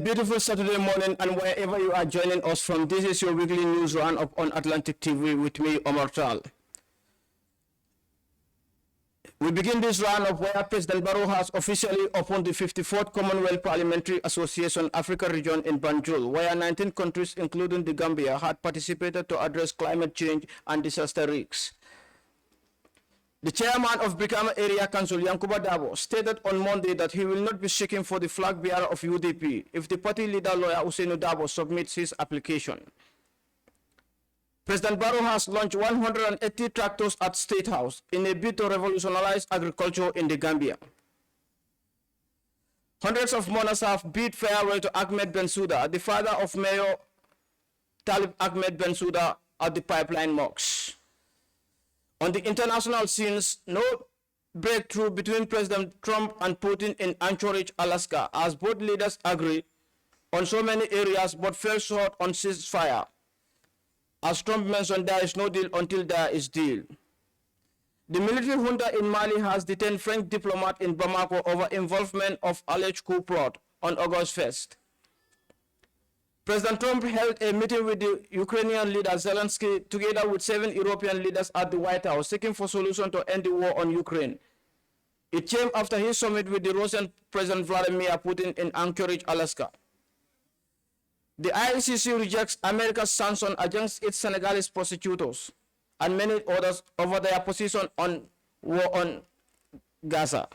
beautiful Saturday morning, and wherever you are joining us from, this is your weekly news roundup on Atlantic TV with me, Omar Taal. We begin this roundup where President Barrow has officially opened the 54th Commonwealth Parliamentary Association Africa region in Banjul, where 19 countries, including the Gambia, had participated to address climate change and disaster risks. The chairman of Brikama Area Council, Yankuba Dabo, stated on Monday that he will not be seeking for the flag bearer of UDP if the party leader, lawyer Usainu Dabo, submits his application. President Barrow has launched 180 tractors at State House in a bid to revolutionize agriculture in the Gambia. Hundreds of mourners have bid farewell to Ahmed Bensouda, the father of Mayor Talib Ahmed Bensouda at the pipeline mosque. On the international scenes, no breakthrough between President Trump and Putin in Anchorage, Alaska, as both leaders agree on so many areas but fell short on ceasefire. As Trump mentioned, there is no deal until there is deal. The military junta in Mali has detained French diplomat in Bamako over involvement of alleged coup plot on August 1st. President Trump held a meeting with the Ukrainian leader Zelensky together with 7 European leaders at the White House, seeking for solution to end the war on Ukraine. It came after his summit with the Russian President Vladimir Putin in Anchorage, Alaska. The ICC rejects America's sanction against its Senegalese prosecutors and many others over their position on war on Gaza.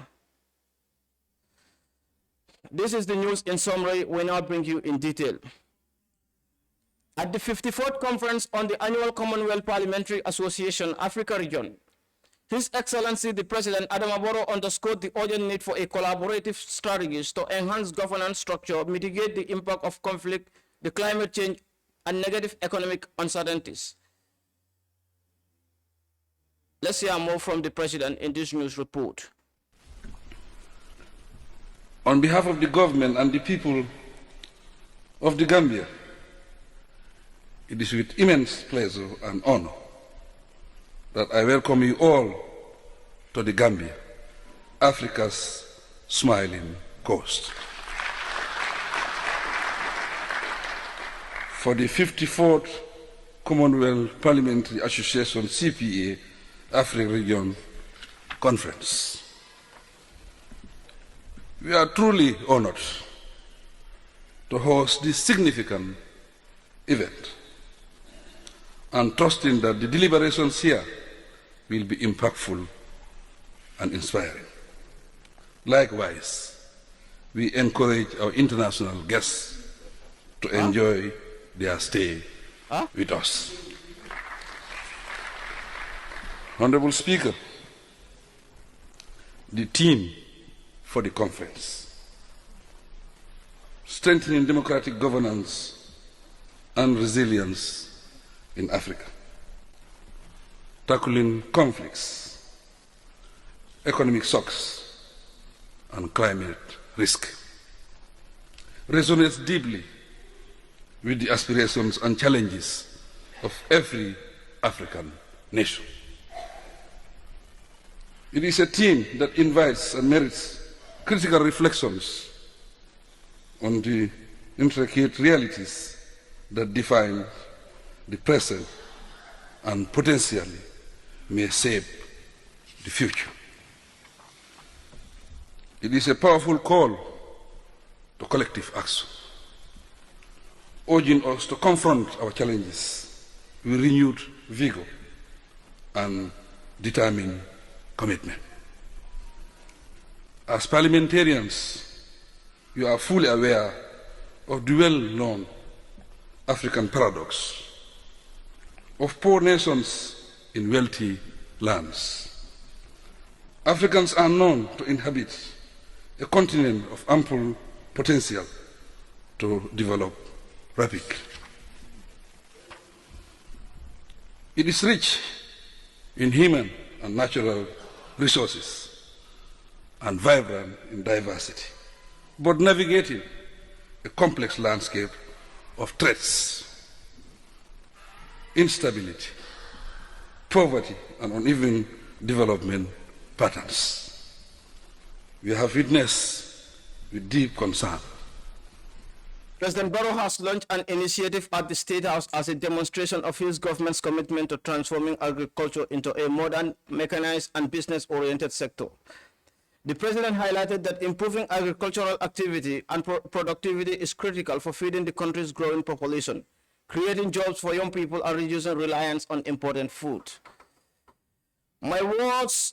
This is the news in summary. We now bring you in detail. At the 54th Conference on the Annual Commonwealth Parliamentary Association Africa Region, His Excellency the President Adama Barrow underscored the urgent need for a collaborative strategies to enhance governance structure, mitigate the impact of conflict, the climate change, and negative economic uncertainties. Let's hear more from the President in this news report. On behalf of the government and the people of the Gambia, it is with immense pleasure and honor that I welcome you all to the Gambia, Africa's smiling coast. For the 54th Commonwealth Parliamentary Association CPA Africa Region Conference. We are truly honored to host this significant event and trusting that the deliberations here will be impactful and inspiring. Likewise, we encourage our international guests to enjoy their stay with us. Honorable Speaker, the theme for the conference: strengthening democratic governance and resilience in Africa, tackling conflicts, economic shocks, and climate risk, resonates deeply with the aspirations and challenges of every African nation. It is a theme that invites and merits critical reflections on the intricate realities that define the present and potentially may shape the future. It is a powerful call to collective action, urging us to confront our challenges with renewed vigor and determined commitment. As parliamentarians, you are fully aware of the well-known African paradox of poor nations in wealthy lands. Africans are known to inhabit a continent of ample potential to develop rapidly. It is rich in human and natural resources and vibrant in diversity, but navigating a complex landscape of threats, instability, poverty, and uneven development patterns. We have witnessed with deep concern President Barrow has launched an initiative at the State House as a demonstration of his government's commitment to transforming agriculture into a modern, mechanized, and business-oriented sector. The president highlighted that improving agricultural activity and productivity is critical for feeding the country's growing population, creating jobs for young people, and reducing reliance on imported food. My words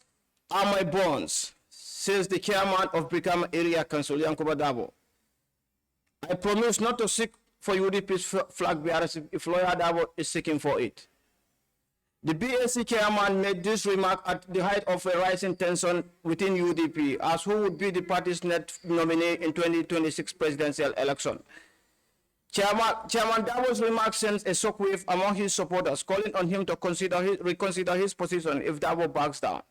are my bonds, says the chairman of Brikama Area Council, Yankuba Dabo. I promise not to seek for UDP's flag bearers if Lawyer Dabo is seeking for it. The BAC chairman made this remark at the height of a rising tension within UDP as who would be the party's next nominee in 2026 presidential election. Chairman Dabo's remark sends a shockwave among his supporters, calling on him to reconsider his position if Dabo backs down.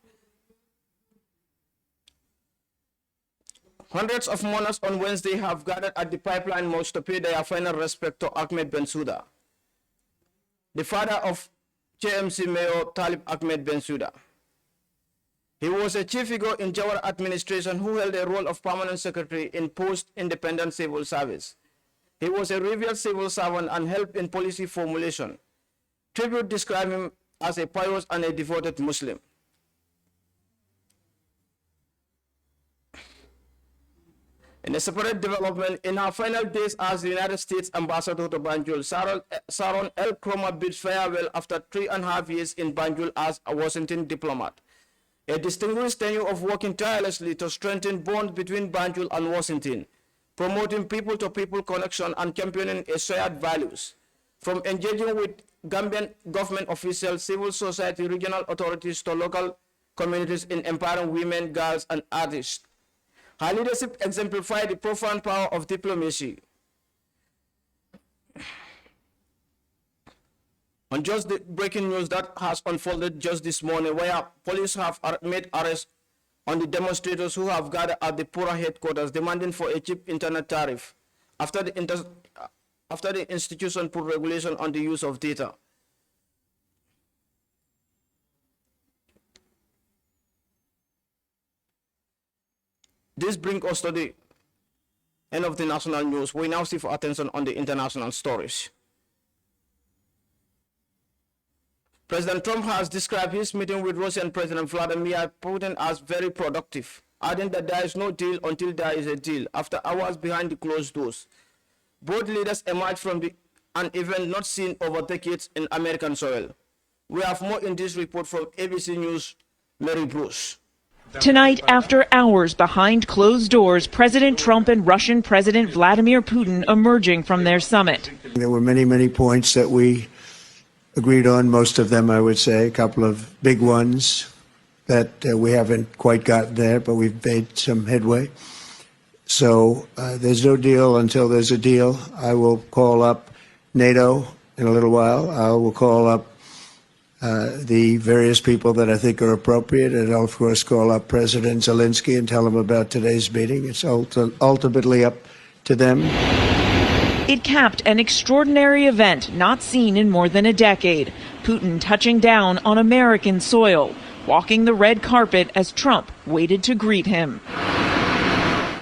Hundreds of mourners on Wednesday have gathered at the Pipeline Mosque to pay their final respect to Ahmed Bensouda, the father of JMC Mayor Talib Ahmed Bensouda. He was a chief figure in Jawara administration who held a role of permanent secretary in post-independent civil service. He was a revered civil servant and helped in policy formulation. Tribute described him as a pious and a devoted Muslim. In a separate development, in her final days as the United States ambassador to Banjul, Sharon L. Cromer bids farewell after 3.5 years in Banjul as a Washington diplomat. A distinguished tenure of working tirelessly to strengthen bonds between Banjul and Washington, promoting people-to-people connection and championing a shared values. From engaging with Gambian government officials, civil society, regional authorities to local communities in empowering women, girls, and artists. Her leadership exemplified the profound power of diplomacy. On just the breaking news that has unfolded just this morning, where police have made arrests on the demonstrators who have gathered at the Pura headquarters demanding for a cheap internet tariff after the institution put regulation on the use of data. This brings us to the end of the national news. We now shift our attention on the international stories. President Trump has described his meeting with Russian President Vladimir Putin as very productive, adding that there is no deal until there is a deal. After hours behind the closed doors, both leaders emerged from an event not seen over decades in American soil. We have more in this report from ABC News' Mary Bruce. Tonight, after hours behind closed doors, President Trump and Russian President Vladimir Putin emerging from their summit. There were many, many points that we agreed on, most of them, I would say, a couple of big ones that we haven't quite gotten there, but we've made some headway. So there's no deal until there's a deal. I will call up NATO in a little while. I will call up the various people that I think are appropriate, and I'll, of course, call up President Zelensky and tell him about today's meeting. It's ultimately up to them. It capped an extraordinary event not seen in more than a decade. Putin touching down on American soil, walking the red carpet as Trump waited to greet him.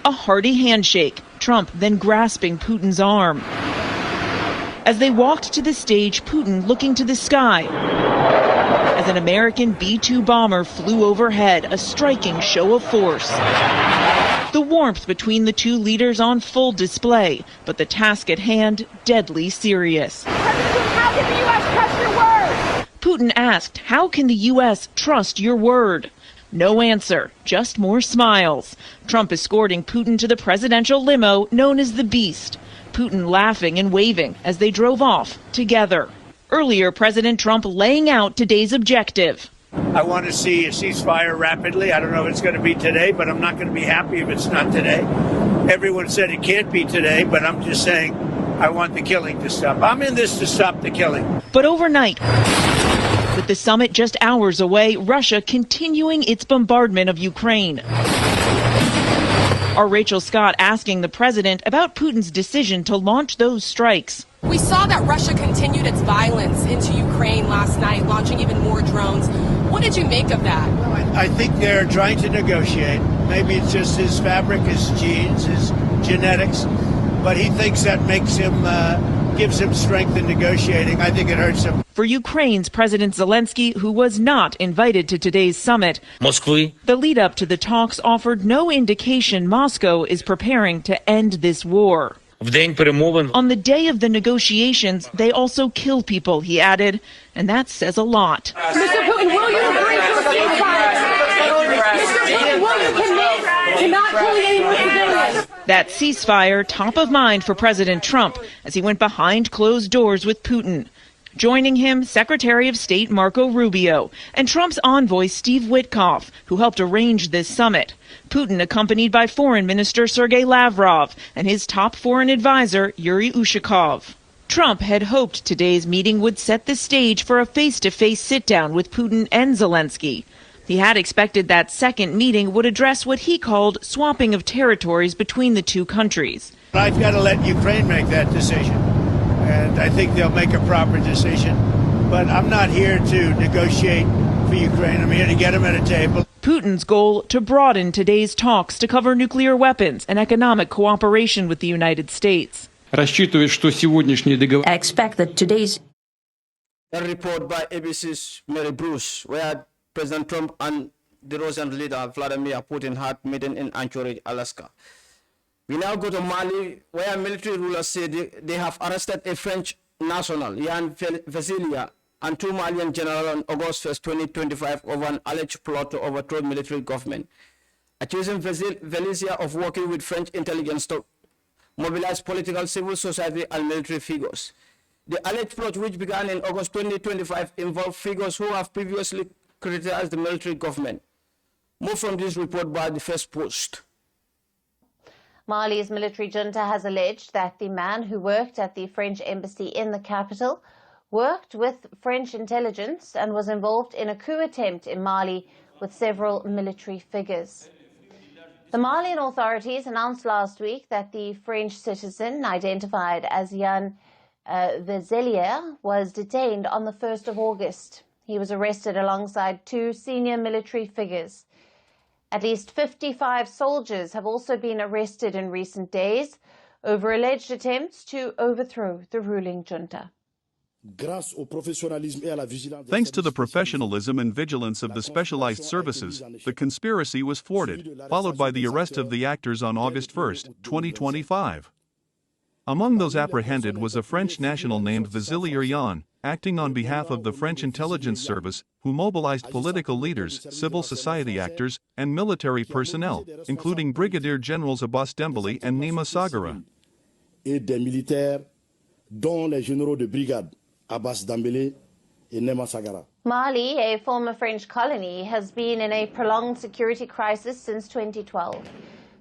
A hearty handshake, Trump then grasping Putin's arm. As they walked to the stage, Putin looking to the sky as an American B-2 bomber flew overhead, a striking show of force. The warmth between the two leaders on full display, but the task at hand deadly serious. How can the U.S. trust your word? Putin asked, how can the U.S. trust your word? No answer, just more smiles. Trump escorting Putin to the presidential limo known as the Beast. Putin laughing and waving as they drove off together. Earlier, President Trump laying out today's objective. I want to see a ceasefire rapidly. I don't know if it's going to be today, but I'm not going to be happy if it's not today. Everyone said it can't be today, but I'm just saying I want the killing to stop. I'm in this to stop the killing. But overnight, with the summit just hours away, Russia continuing its bombardment of Ukraine. Our Rachel Scott asking the president about Putin's decision to launch those strikes. We saw that Russia continued its violence into Ukraine last night, launching even more drones. What did you make of that? I think they're trying to negotiate. Maybe it's just his fabric, his genes, his genetics. but he thinks that makes him, gives him strength in negotiating. I think it hurts him. For Ukraine's President Zelensky, who was not invited to today's summit, the lead up to the talks offered no indication Moscow is preparing to end this war. On the day of the negotiations, they also kill people, he added, and that says a lot. Mr. Putin, will you agree to a ceasefire? Mr. Putin, will you commit to not killing any more civilians? That ceasefire top of mind for President Trump as he went behind closed doors with Putin. Joining him, Secretary of State Marco Rubio and Trump's envoy Steve Witkoff, who helped arrange this summit. Putin accompanied by Foreign Minister Sergei Lavrov and his top foreign advisor Yuri Ushakov. Trump had hoped today's meeting would set the stage for a face-to-face sit-down with Putin and Zelensky. He had expected that second meeting would address what he called swapping of territories between the two countries. I've got to let Ukraine make that decision, and I think they'll make a proper decision. But I'm not here to negotiate for Ukraine. I'm here to get them at a table. Putin's goal to broaden today's talks to cover nuclear weapons and economic cooperation with the United States. I expect that today's... A report by ABC's Mary Bruce, where President Trump and the Russian leader Vladimir Putin had meeting in Anchorage, Alaska. We now go to Mali, where military rulers say they have arrested a French national, Jan Vezilia, and two Malian generals on August 1st, 2025 over an alleged plot to overthrow military government, accusing Vezilia of working with French intelligence to mobilize political, civil society, and military figures. The alleged plot, which began in August 2025, involved figures who have previously criticized the military government. More from this report by the First Post. Mali's military junta has alleged that the man who worked at the French embassy in the capital worked with French intelligence and was involved in a coup attempt in Mali with several military figures. The Malian authorities announced last week that the French citizen, identified as Jan Vezilia, was detained on the 1st of August. He was arrested alongside two senior military figures. At least 55 soldiers have also been arrested in recent days over alleged attempts to overthrow the ruling junta. Thanks to the professionalism and vigilance of the specialized services, the conspiracy was thwarted, followed by the arrest of the actors on August 1, 2025. Among those apprehended was a French national named Vezilia Jan, acting on behalf of the French intelligence service, who mobilized political leaders, civil society actors, and military personnel, including Brigadier Generals Abbas Dembélé and Nima Sagara. Mali, a former French colony, has been in a prolonged security crisis since 2012,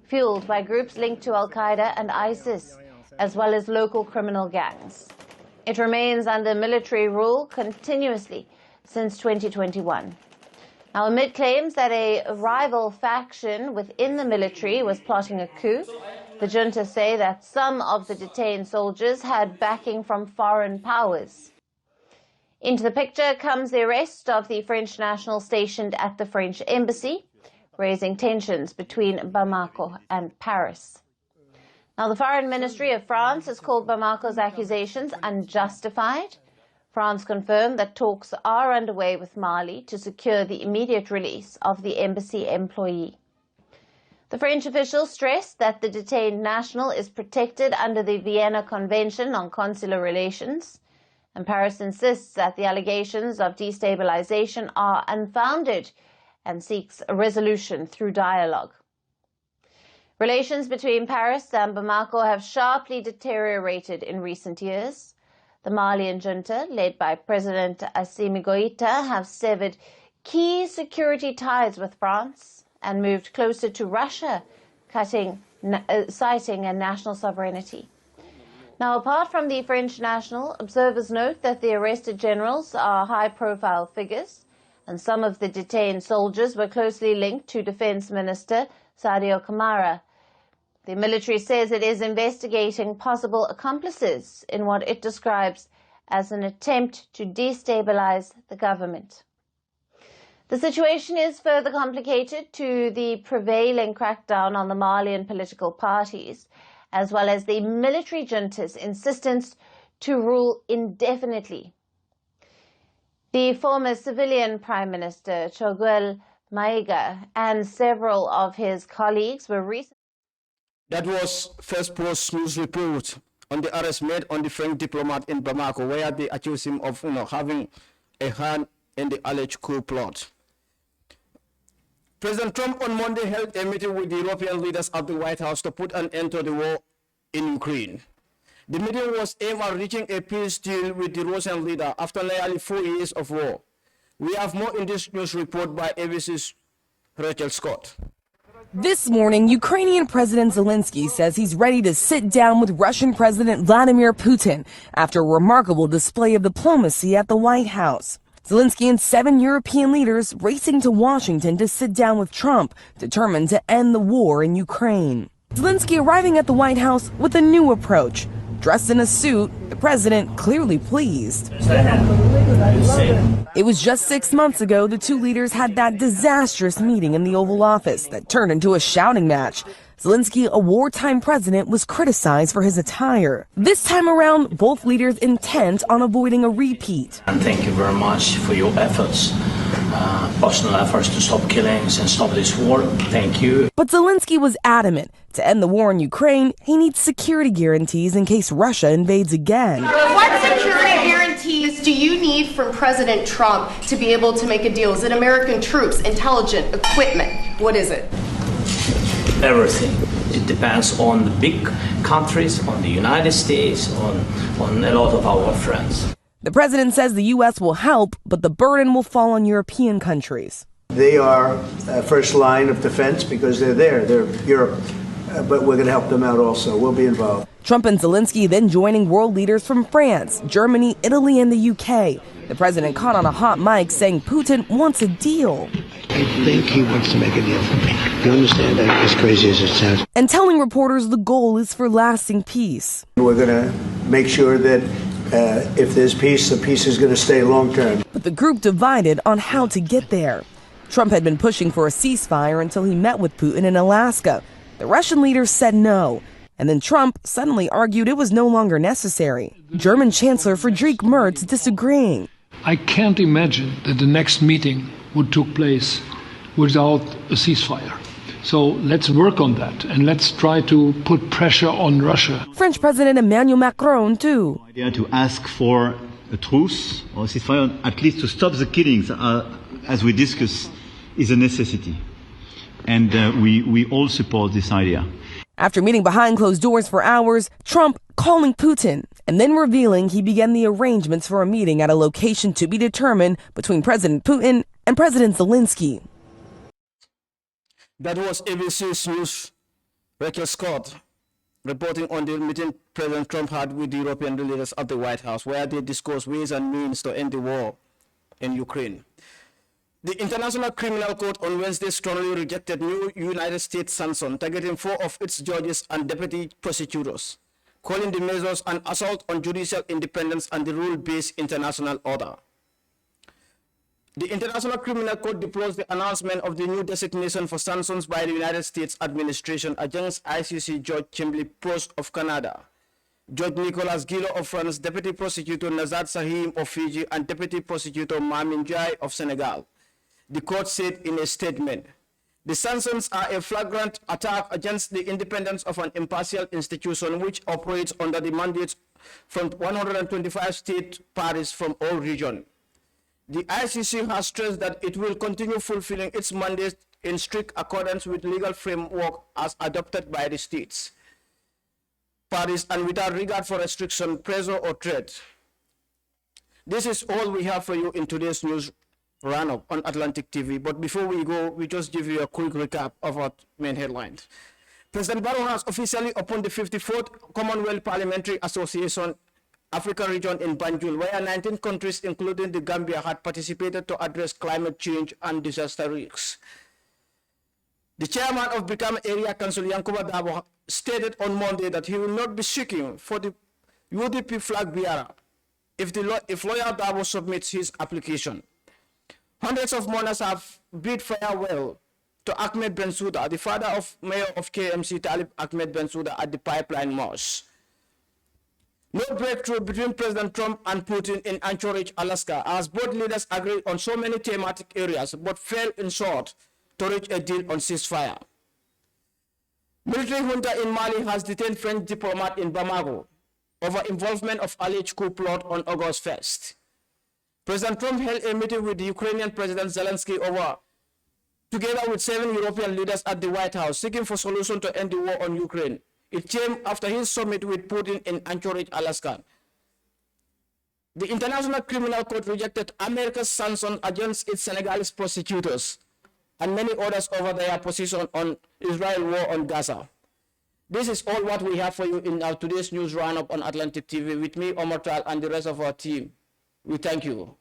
fueled by groups linked to Al-Qaeda and ISIS, as well as local criminal gangs. It remains under military rule continuously since 2021. Now, amid claims that a rival faction within the military was plotting a coup, the junta say that some of the detained soldiers had backing from foreign powers. Into the picture comes the arrest of the French national stationed at the French embassy, raising tensions between Bamako and Paris. Now, the Foreign Ministry of France has called Bamako's accusations unjustified. France confirmed that talks are underway with Mali to secure the immediate release of the embassy employee. The French officials stressed that the detained national is protected under the Vienna Convention on Consular Relations, and Paris insists that the allegations of destabilization are unfounded and seeks a resolution through dialogue. Relations between Paris and Bamako have sharply deteriorated in recent years. The Malian junta, led by President Assimi Goïta, have severed key security ties with France and moved closer to Russia, citing a national sovereignty. Now, apart from the French national, observers note that the arrested generals are high-profile figures, and some of the detained soldiers were closely linked to Defense Minister Sadio Kamara. The military says it is investigating possible accomplices in what it describes as an attempt to destabilize the government. The situation is further complicated to the prevailing crackdown on the Malian political parties as well as the military junta's insistence to rule indefinitely. The former civilian Prime Minister Choguel Maïga and several of his colleagues were recently. That was First Post News report on the arrest made on the French diplomat in Bamako, where they accuse him of having a hand in the alleged coup plot. President Trump on Monday held a meeting with the European leaders at the White House to put an end to the war in Ukraine. The meeting was aimed at reaching a peace deal with the Russian leader after nearly 4 years of war. We have more in this news report by ABC's Rachel Scott. This morning, Ukrainian President Zelensky says he's ready to sit down with Russian President Vladimir Putin after a remarkable display of diplomacy at the White House. Zelensky and 7 European leaders racing to Washington to sit down with Trump, determined to end the war in Ukraine. Zelensky arriving at the White House with a new approach. Dressed in a suit, the president clearly pleased. It was just 6 months ago the two leaders had that disastrous meeting in the Oval Office that turned into a shouting match. Zelensky, a wartime president, was criticized for his attire. This time around, both leaders intent on avoiding a repeat. And thank you very much for your efforts, personal efforts to stop killings and stop this war. Thank you. But Zelensky was adamant. To end the war in Ukraine, he needs security guarantees in case Russia invades again. What security guarantees do you need from President Trump to be able to make a deal? Is it American troops, intelligence, equipment? What is it? Everything. It depends on the big countries, on the United States, on a lot of our friends. The president says the U.S. will help, but the burden will fall on European countries. They are first line of defense because they're there. They're Europe. But we're going to help them out also. We'll be involved. Trump and Zelensky then joining world leaders from France, Germany, Italy, and the UK. The president caught on a hot mic saying Putin wants a deal. I think he wants to make a deal for me. You understand? As crazy as it sounds. And telling reporters the goal is for lasting peace. We're going to make sure that if there's peace, the peace is going to stay long term. But the group divided on how to get there. Trump had been pushing for a ceasefire until he met with Putin in Alaska. The Russian leaders said no, and then Trump suddenly argued it was no longer necessary. German Chancellor Friedrich Merz disagreeing. I can't imagine that the next meeting would take place without a ceasefire. So let's work on that, and let's try to put pressure on Russia. French President Emmanuel Macron, too. Idea to ask for a truce or a ceasefire, at least to stop the killings, as we discussed, is a necessity. And we all support this idea. After meeting behind closed doors for hours, Trump calling Putin and then revealing he began the arrangements for a meeting at a location to be determined between President Putin and President Zelensky. That was ABC's News' Rachel Scott reporting on the meeting President Trump had with the European leaders at the White House, where they discussed ways and means to end the war in Ukraine. The International Criminal Court on Wednesday strongly rejected new United States sanctions targeting 4 of its judges and deputy prosecutors, calling the measures an assault on judicial independence and the rule-based international order. The International Criminal Court deplores the announcement of the new designation for sanctions by the United States administration against ICC Judge Chimley Prost of Canada, Judge Nicolas Guillot of France, Deputy Prosecutor Nazat Sahim of Fiji, and Deputy Prosecutor Mamin Jai of Senegal. The court said in a statement, the sanctions are a flagrant attack against the independence of an impartial institution which operates under the mandates from 125 state parties from all regions. The ICC has stressed that it will continue fulfilling its mandate in strict accordance with legal framework as adopted by the states, parties, and without regard for restriction, pressure, or threat. This is all we have for you in today's news Roundup on Atlantic TV. But before we go, we just give you a quick recap of our main headlines. President Barrow has officially opened the 54th Commonwealth Parliamentary Association African region in Banjul, where 19 countries, including the Gambia, had participated to address climate change and disaster risks. The chairman of Brikama Area Council, Yankuba Dabo, stated on Monday that he will not be seeking for the UDP flag bearer if lawyer Dabo submits his application. Hundreds of mourners have bid farewell to Ahmed Bensouda, the father of Mayor of KMC Talib Ahmed Bensouda, at the Pipeline Mosque. No breakthrough between President Trump and Putin in Anchorage, Alaska, as both leaders agreed on so many thematic areas, but fell in short to reach a deal on ceasefire. Military junta in Mali has detained French diplomat in Bamako over involvement of alleged coup plot on August 1st. President Trump held a meeting with the Ukrainian President Zelensky together with 7 European leaders at the White House, seeking for solution to end the war on Ukraine. It came after his summit with Putin in Anchorage, Alaska. The International Criminal Court rejected America's sanctions against its Senegalese prosecutors and many others over their position on Israel war on Gaza. This is all what we have for you in our today's news roundup on Atlantic TV. With me, Omar Taal, and the rest of our team. We thank you.